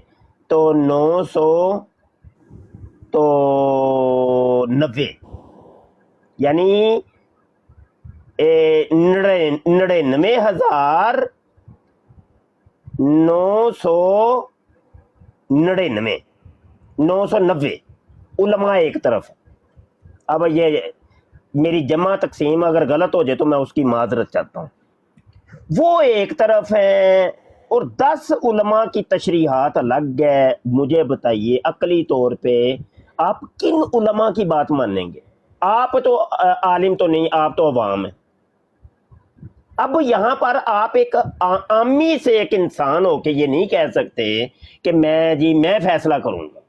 تو 900 تو 90، یعنی 99,999 990 علماء ایک طرف. اب یہ میری جمع تقسیم اگر غلط ہو جائے تو میں اس کی معذرت چاہتا ہوں. وہ ایک طرف ہیں اور 10 علماء کی تشریحات الگ ہے. مجھے بتائیے عقلی طور پہ آپ کن علماء کی بات مانیں گے؟ آپ تو عالم تو نہیں، آپ تو عوام ہیں. اب یہاں پر آپ ایک عامی سے ایک انسان ہو کے یہ نہیں کہہ سکتے کہ میں فیصلہ کروں گا،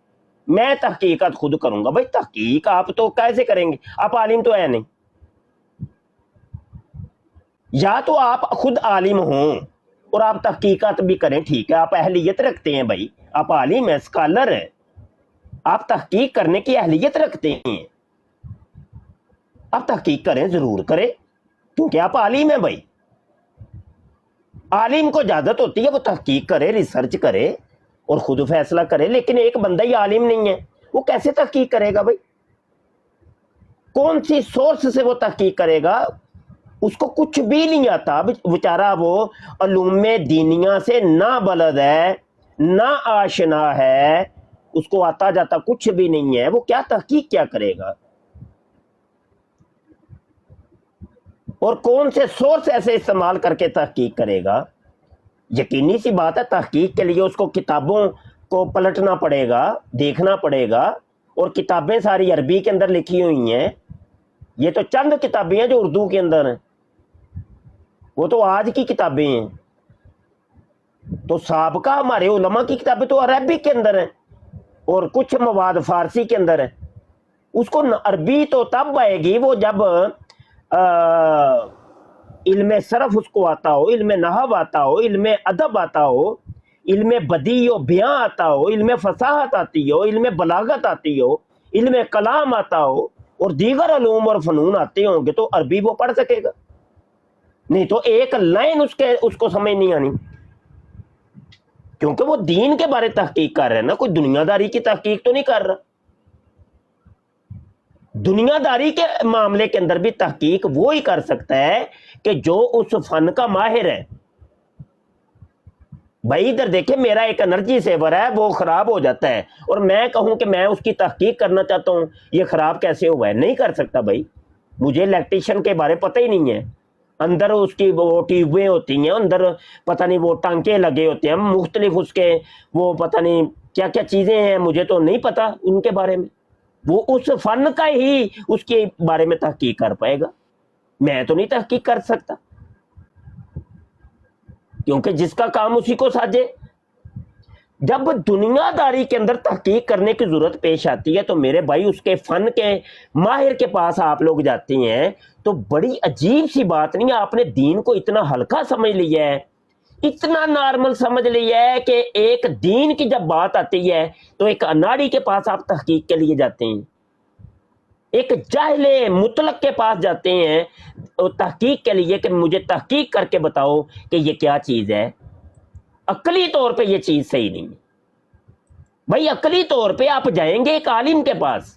میں تحقیقات خود کروں گا. بھائی تحقیق آپ تو کیسے کریں گے؟ آپ عالم تو ہے نہیں. یا تو آپ خود عالم ہوں اور آپ تحقیقات بھی کریں، ٹھیک ہے، آپ اہلیت رکھتے ہیں، بھائی آپ عالم ہیں، اسکالر ہیں، آپ تحقیق کرنے کی اہلیت رکھتے ہیں، آپ تحقیق کریں، ضرور کریں، کیونکہ آپ عالم ہیں. بھائی عالم کو اجازت ہوتی ہے وہ تحقیق کرے، ریسرچ کرے اور خود فیصلہ کرے. لیکن ایک بندہ ہی عالم نہیں ہے، وہ کیسے تحقیق کرے گا؟ بھائی کون سی سورس سے وہ تحقیق کرے گا؟ اس کو کچھ بھی نہیں آتا بیچارہ، وہ علوم دینیہ سے نہ بلد ہے، نہ آشنا ہے، اس کو آتا جاتا کچھ بھی نہیں ہے، وہ کیا تحقیق کیا کرے گا؟ اور کون سے سورس ایسے استعمال کر کے تحقیق کرے گا؟ یقینی سی بات ہے تحقیق کے لیے اس کو کتابوں کو پلٹنا پڑے گا، دیکھنا پڑے گا، اور کتابیں ساری عربی کے اندر لکھی ہوئی ہیں. یہ تو چند کتابیں ہیں جو اردو کے اندر ہیں، وہ تو آج کی کتابیں ہیں. تو سابقہ ہمارے علماء کی کتابیں تو عربی کے اندر ہیں اور کچھ مواد فارسی کے اندر ہیں. اس کو عربی تو تب آئے گی وہ جب علم صرف اس کو آتا ہو، علم نحو آتا ہو، علم ادب آتا ہو، علم بدیع و بیاں آتا ہو، علم فصاحت آتی ہو، علم بلاغت آتی ہو، علم کلام آتا ہو اور دیگر علوم اور فنون آتے ہوں گے تو عربی وہ پڑھ سکے گا. نہیں تو ایک لائن اس کو سمجھ نہیں آنی، کیونکہ وہ دین کے بارے تحقیق کر رہے ہیں نا، کوئی دنیا داری کی تحقیق تو نہیں کر رہا. دنیا داری کے معاملے کے اندر بھی تحقیق وہی کر سکتا ہے کہ جو اس فن کا ماہر ہے. بھائی ادھر دیکھیں، میرا ایک انرجی سیور ہے، وہ خراب ہو جاتا ہے اور میں کہوں کہ میں اس کی تحقیق کرنا چاہتا ہوں، یہ خراب کیسے ہوا ہے؟ نہیں کر سکتا. بھائی مجھے الیکٹریشین کے بارے پتہ ہی نہیں ہے. اندر اس کی وہ ٹیوبیں ہوتی ہیں، اندر پتہ نہیں وہ ٹانکے لگے ہوتے ہیں مختلف، اس کے وہ پتہ نہیں کیا کیا چیزیں ہیں، مجھے تو نہیں پتہ ان کے بارے میں. وہ اس فن کا ہی اس کے بارے میں تحقیق کر پائے گا، میں تو نہیں تحقیق کر سکتا، کیونکہ جس کا کام اسی کو ساجے. جب دنیا داری کے اندر تحقیق کرنے کی ضرورت پیش آتی ہے تو میرے بھائی اس کے فن کے ماہر کے پاس آپ لوگ جاتے ہیں تو بڑی عجیب سی بات نہیں ہے، آپ نے دین کو اتنا ہلکا سمجھ لیا ہے، اتنا نارمل سمجھ لیا ہے کہ ایک دین کی جب بات آتی ہے تو ایک اناڑی کے پاس آپ تحقیق کے لیے جاتے ہیں، ایک جاہل مطلق کے پاس جاتے ہیں تحقیق کے لیے کہ مجھے تحقیق کر کے بتاؤ کہ یہ کیا چیز ہے. عقلی طور پہ یہ چیز صحیح نہیں ہے. بھائی عقلی طور پہ آپ جائیں گے ایک عالم کے پاس،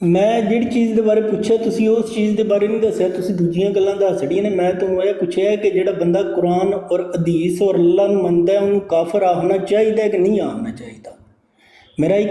ਮੈਂ ਜਿਹੜੀ ਚੀਜ਼ ਦੇ ਬਾਰੇ ਪੁੱਛਿਆ ਤੁਸੀਂ ਉਸ ਚੀਜ਼ ਦੇ ਬਾਰੇ ਨਹੀਂ ਦੱਸਿਆ, ਤੁਸੀਂ ਦੂਜੀਆਂ ਗੱਲਾਂ ਦੱਸ ਰਹੀਆਂ ਨੇ। ਮੈਂ ਤੁਹਾਨੂੰ ਇਹ ਪੁੱਛਿਆ ਕਿ ਜਿਹੜਾ ਬੰਦਾ ਕੁਰਾਨ ਔਰ ਹਦੀਸ ਔਰ ਅੱਲਾਹ ਨੂੰ ਮੰਨਦਾ ਹੈ, ਉਹਨੂੰ ਕਾਫਰ ਆਖਣਾ ਚਾਹੀਦਾ ਕਿ ਨਹੀਂ ਆਖਣਾ ਚਾਹੀਦਾ? ਮੇਰਾ ਇੱਕ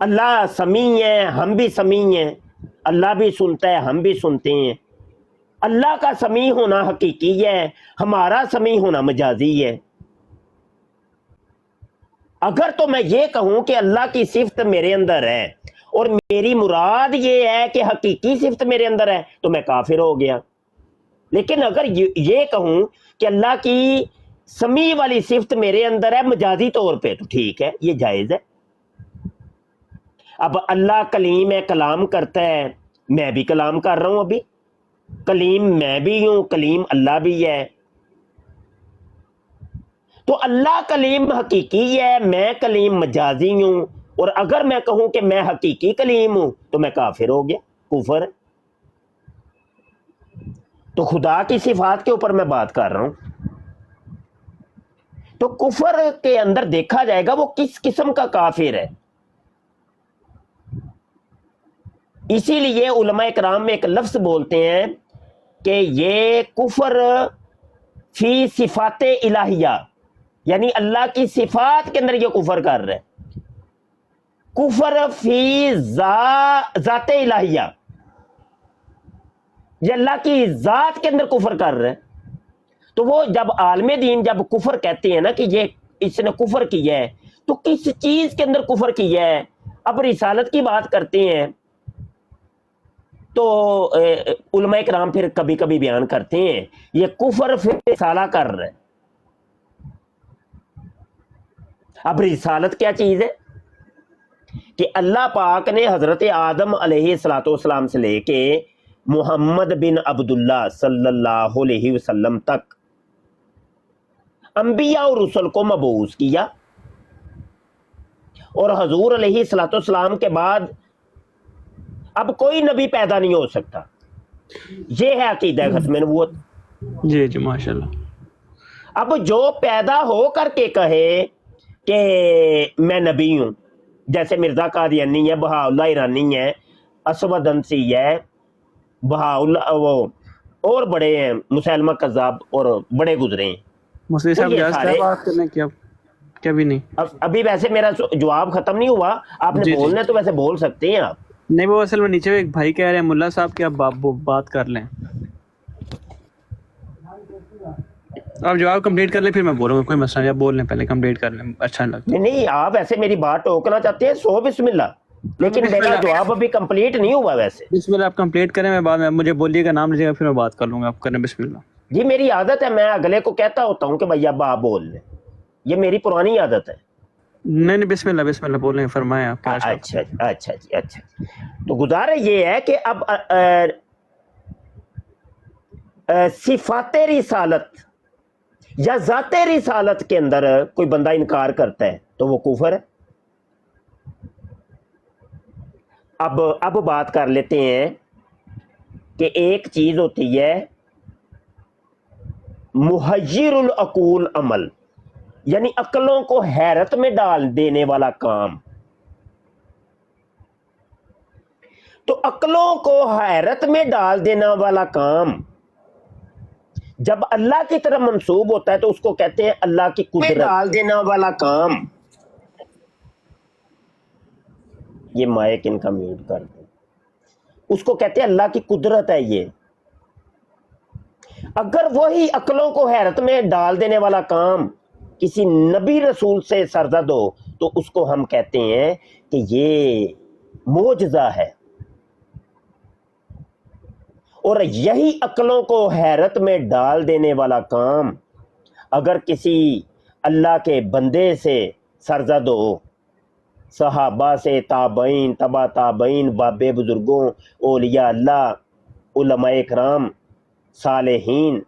اللہ سمیع ہے، ہم بھی سمیع ہیں، اللہ بھی سنتا ہے، ہم بھی سنتے ہیں۔ اللہ کا سمیع ہونا حقیقی ہے، ہمارا سمیع ہونا مجازی ہے۔ اگر تو میں یہ کہوں کہ اللہ کی صفت میرے اندر ہے اور میری مراد یہ ہے کہ حقیقی صفت میرے اندر ہے تو میں کافر ہو گیا۔ لیکن اگر یہ کہوں کہ اللہ کی سمیع والی صفت میرے اندر ہے مجازی طور پہ تو ٹھیک ہے، یہ جائز ہے۔ اب اللہ کلیم ہے، کلام کرتا ہے، میں بھی کلام کر رہا ہوں، ابھی کلیم میں بھی ہوں، کلیم اللہ بھی ہے۔ تو اللہ کلیم حقیقی ہے، میں کلیم مجازی ہوں، اور اگر میں کہوں کہ میں حقیقی کلیم ہوں تو میں کافر ہو گیا، کفر۔ تو خدا کی صفات کے اوپر میں بات کر رہا ہوں۔ تو کفر کے اندر دیکھا جائے گا وہ کس قسم کا کافر ہے۔ اسی لیے علماء کرام میں ایک لفظ بولتے ہیں کہ یہ کفر فی صفات الہیہ، یعنی اللہ کی صفات کے اندر یہ کفر کر رہا ہے۔ کفر فی ذات الہیہ، یہ اللہ کی ذات کے اندر کفر کر رہا ہے۔ تو وہ جب عالم دین جب کفر کہتے ہیں نا کہ یہ اس نے کفر کیا ہے، تو کس چیز کے اندر کفر کیا ہے؟ اب رسالت کی بات کرتے ہیں تو علماء کرام پھر کبھی کبھی بیان کرتے ہیں یہ کفر پھر رسالہ کر رہا ہے۔ اب رسالت کیا چیز ہے کہ اللہ پاک نے حضرت آدم علیہ الصلوۃ والسلام سے لے کے محمد بن عبداللہ صلی اللہ علیہ وسلم تک انبیاء اور رسل کو مبعوث کیا، اور حضور علیہ الصلوۃ والسلام کے بعد اب کوئی نبی پیدا نہیں ہو سکتا۔ یہ ہے عقیدہ ختم نبوت۔
جی جی ماشاءاللہ۔
اب جو پیدا ہو کر کے کہے کہ میں نبی ہوں، جیسے مرزا قادیانی ہے، بہاء اللہ ایرانی ہے، اسود انسی ہے، بہاء اللہ وہ اور بڑے ہیں، مسلمہ کذاب اور بڑے گزرے ہیں۔
مفتی صاحب
یہ
اجازت ہے بات کرنے کی؟ اب کبھی نہیں،
ابھی ویسے میرا جواب ختم نہیں ہوا، آپ نے بولنا ہے تو ویسے بول سکتے ہیں آپ۔
نہیں، وہ اصل میں نیچے ایک بھائی کہہ رہے ہیں ملا صاحب کہ اب آپ بات کر لیں، آپ جواب کمپلیٹ کر لیں پھر میں بولوں گا، کوئی مسئلہ نہیں، آپ بول لیں، پہلے کمپلیٹ کر لیں، اچھا نہیں لگتا۔
نہیں آپ ایسے میری بات ٹوکنا چاہتے ہیں، سو بسم اللہ، لیکن میرا جواب ابھی کمپلیٹ نہیں ہوا۔ ویسے
بسم اللہ آپ کمپلیٹ کریں، میں بعد میں مجھے بولیے گا، نام لیجیے گا، پھر میں بات کر لوں گا، آپ کریں بسم اللہ۔
جی میری عادت ہے، میں اگلے کو کہتا ہوتا ہوں کہ بھائی اب آپ بول لیں، یہ میری پرانی عادت ہے۔
نہیں نہیں، بسم اللہ بولیں، فرمائیں آپ۔
اچھا اچھا جی، اچھا تو گزارا یہ ہے کہ اب صفات رسالت یا ذات رسالت کے اندر کوئی بندہ انکار کرتا ہے تو وہ کفر ہے۔ اب بات کر لیتے ہیں کہ ایک چیز ہوتی ہے محیر العقول عمل، یعنی عقلوں کو حیرت میں ڈال دینے والا کام۔ تو عقلوں کو حیرت میں ڈال دینے والا کام جب اللہ کی طرف منسوب ہوتا ہے تو اس کو کہتے ہیں اللہ کی قدرت۔ ڈال دینے والا کام، یہ مائک ان کا میوٹ کر دیں، اس کو کہتے ہیں اللہ کی قدرت ہے یہ۔ اگر وہی عقلوں کو حیرت میں ڈال دینے والا کام کسی نبی رسول سے سرزد ہو تو اس کو ہم کہتے ہیں کہ یہ معجزہ ہے۔ اور یہی عقلوں کو حیرت میں ڈال دینے والا کام اگر کسی اللہ کے بندے سے سرزد ہو، صحابہ سے، تابعین، تبع تابعین، باب بزرگوں، اولیاء اللہ، علماء کرام، صالحین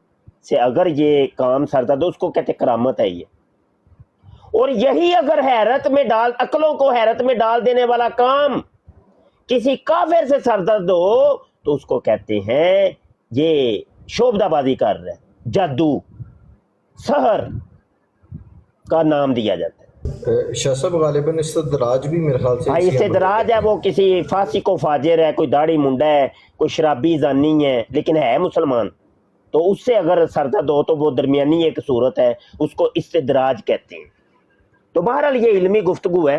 سے اگر یہ کام سرزد ہو، اس کو کہتے کرامت ہے یہ۔ اور یہی اگر عقلوں کو حیرت میں ڈال دینے والا کام کسی کافر سے سرزد ہو تو اس کو کہتے ہیں یہ شعبدہ بازی کر رہا ہے، جادو، سحر کا نام دیا جاتا ہے۔
شاہ صاحب غالباً استدراج بھی میرے خیال سے
استدراج ہے، وہ کسی فاسق و فاجر ہے، کوئی داڑھی منڈا ہے، کوئی شرابی زانی ہے لیکن ہے مسلمان، تو اس سے اگر سرزد ہو تو وہ درمیانی ایک صورت ہے، اس کو استدراج کہتے ہیں۔ تو بہرحال یہ علمی گفتگو ہے،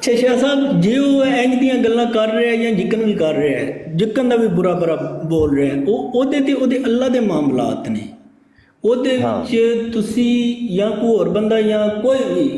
ਅੱਛਾ ਸ਼ਾਹ ਸਾਹਿਬ ਜੇ ਉਹ ਇੰਜ ਦੀਆਂ ਗੱਲਾਂ ਕਰ ਰਿਹਾ ਜਾਂ ਜਿੱਕਣ ਵੀ ਕਰ ਰਿਹਾ ਜਿੱਕਣ ਦਾ ਵੀ ਬੁਰਾ ਬੋਲ ਰਿਹਾ ਉਹਦੇ ਤੇ ਉਹਦੇ ਅੱਲਾ ਦੇ ਮਾਮਲਾਤ ਨੇ ਉਹਦੇ ਵਿੱਚ ਤੁਸੀਂ ਜਾਂ ਕੋਈ ਹੋਰ ਬੰਦਾ ਜਾਂ ਕੋਈ ਵੀ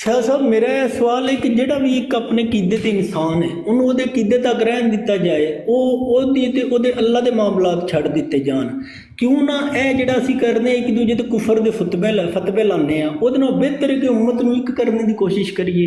ਸ਼ਾਹ ਸਾਹਿਬ ਮੇਰਾ ਇਹ ਸਵਾਲ ਹੈ ਕਿ ਜਿਹੜਾ ਵੀ ਇੱਕ ਆਪਣੇ ਕੀਦੇ ਤੇ ਇਨਸਾਨ ਹੈ ਉਹਨੂੰ ਉਹਦੇ ਕੀਦੇ ਤੱਕ ਰਹਿਣ ਦਿੱਤਾ ਜਾਏ, ਉਹਦੀ ਤੇ ਉਹਦੇ ਅੱਲਾ ਦੇ ਮਾਮਲਾਤ ਛੱਡ ਦਿੱਤੇ ਜਾਣ। ਕਿਉਂ ਨਾ ਇਹ ਜਿਹੜਾ ਅਸੀਂ ਕਰਦੇ ਇੱਕ ਦੂਜੇ ਤੇ ਕੁਫਰ ਦੇ ਫਤਵੇ ਲਾਉਂਦੇ ਆ, ਉਹਦੇ ਨਾਲ ਬਿਹਤਰ ਹੈ ਕਿ ਉਮਤ ਨੂੰ ਇੱਕ ਕਰਨ ਦੀ ਕੋਸ਼ਿਸ਼ ਕਰੀਏ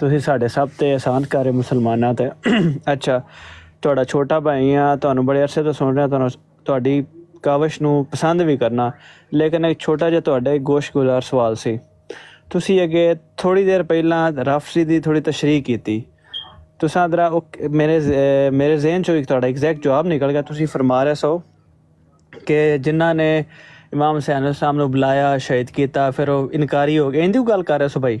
ਤੁਸੀਂ ਸਾਡੇ ਸਭ ਤੇ ਆਸਾਨ ਕਰ ਰਹੇ ਹੋ ਮੁਸਲਮਾਨਾਂ ਤੇ। ਅੱਛਾ, ਤੁਹਾਡਾ ਛੋਟਾ ਭਾਈ ਆ, ਤੁਹਾਨੂੰ ਬੜੇ ਅਰਸੇ ਤੋਂ ਸੁਣ ਰਿਹਾ, ਤੁਹਾਨੂੰ ਤੁਹਾਡੀ ਕਾਵਿਸ਼ ਨੂੰ ਪਸੰਦ ਵੀ ਕਰਨਾ, ਲੇਕਿਨ ਇੱਕ ਛੋਟਾ ਜਿਹਾ ਤੁਹਾਡਾ ਇੱਕ ਗੋਸ਼ਗੁਜ਼ਾਰ ਸਵਾਲ ਸੀ। ਤੁਸੀਂ ਅੱਗੇ ਥੋੜੀ ਦੇਰ ਪਹਿਲਾਂ ਰਾਫਜ਼ੀ ਦੀ ਥੋੜੀ ਤਸ਼ਰੀਹ ਕੀਤੀ, ਤੁਸੀਂ ਜਰਾ ਮੇਰੇ ਜ਼ਿਹਨ ਚੋਂ ਇੱਕ ਤੁਹਾਡਾ ਐਗਜ਼ੈਕਟ ਜਵਾਬ ਨਿਕਲ ਗਿਆ। ਤੁਸੀਂ ਫਰਮਾ ਰਹੇ ਸੋ ਕਿ ਜਿਨ੍ਹਾਂ ਨੇ ਇਮਾਮ ਹੁਸੈਨ ਅਲੈਹਿਸਲਾਮ ਨੂੰ ਬੁਲਾਇਆ, ਸ਼ਹੀਦ ਕੀਤਾ, ਫਿਰ ਉਹ ਇਨਕਾਰੀ ਹੋ ਗਏ, ਇੰਦੀ ਗੱਲ ਕਰ ਰਹੇ ਸੋ ਭਾਈ?